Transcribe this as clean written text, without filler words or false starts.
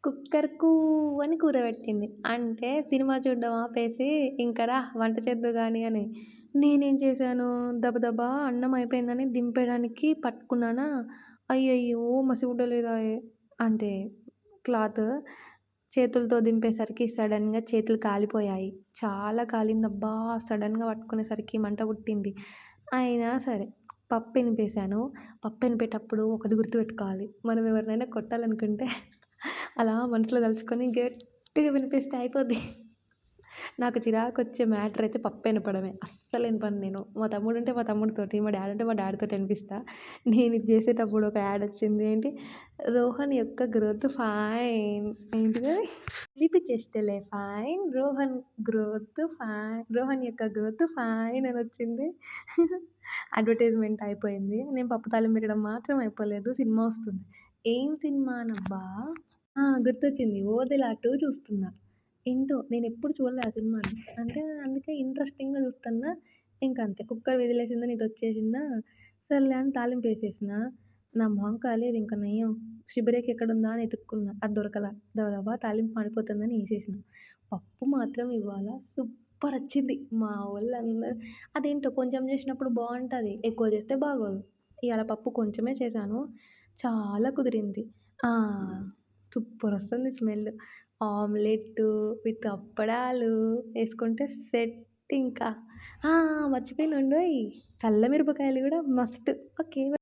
Cooker కూ అని కూరబెట్టింది. అంటే సినిమా చూడడం ఆపేసి ఇంక రా వంట చేద్దువు గాని అని. నేనేం చేశాను దబదబా అన్నం అయిపోయిందని దింపేయడానికి పట్టుకున్నానా, అయ్యయ్యో! మసిగుడ్డలేదాయె. అంటే క్లాత్ చేతులతో దింపేసరికి సడెన్‌గా చేతులు కాలిపోయాయి. చాలా కాలిందబ్బా! సడెన్‌గా పట్టుకునేసరికి మంట పుట్టింది. అయినా సరే పప్పెనిపేసాను. పప్పెనిపేటప్పుడు ఒకటి గుర్తుపెట్టుకోవాలి. మనం ఎవరినైనా కొట్టాలనుకుంటే అలా మనసులో తలుచుకొని గట్టిగా వినిపిస్తే అయిపోద్ది. నాకు చిరాకొచ్చే మ్యాటర్ అయితే పప్పెనపడమే. అస్సలు ఇనపను నేను. మా తమ్ముడుంటే మా తమ్ముడితోటి, మా డ్యాడుంటే మా డ్యాడీతోటి ఇనిపిస్తా. నేనిది జేసేటప్పుడు ఒక యాడొచ్చింది. ఏంటి 'రోహన్ యొక్క గ్రోత్ ఫైన్' ఏంటిదది? చిలిపి చేష్టలే ఫైన్, రోహన్ యొక్క గ్రోత్ ఫైన్ అనొచ్చింది. అడ్వర్‌టైజ్‌మెంట్ అయిపోయింది. నేను పప్పు తాలింపు పెట్టడం మాత్రం అయిపోలేదు. సినిమా వస్తుంది. ఏం సినిమానబ్బా! గుర్తొచ్చింది. 'ఓదెల 2' చూస్తున్నా. ఏంటో నేనెప్పుడు చూడలే ఆ సినిమాని. అంటే అందుకే ఇంట్రెస్టింగ్‌గా చూస్తున్నా. ఇంకంతే కుక్కర్ విజిలేసిందని ఇటొచ్చేసినా. సర్లే అని తాలింపేసేసినా. నా మొహం కాలేదు ఇంక నయం. షిబిరేక్ ఎక్కడుందా అని ఎతుక్కున్నా. అది దొరకల. దబదబా తాలింపు మాడిపోతుందని ఏసేసినా. పప్పు మాత్రం ఇవాళ సూపరొచ్చింది. మా వోళ్ళందరూ అదేంటో కొంచెం చేసినప్పుడు బావుంటది. ఎక్కువ చేస్తే బాగోదు. ఇయాల పప్పు కొంచెమే చేశాను. చాలా కుదిరింది. ఆ! సూపరొస్తుంది స్మెల్. ఆమ్లెట్టు విత్ అప్పడాలు ఏసుకుంటే సెట్ ఇంకా. ఆ! మర్చిపోయినుండోయ్! చల్ల మిరపకాయలు గూడా మస్ట్. ఓకే.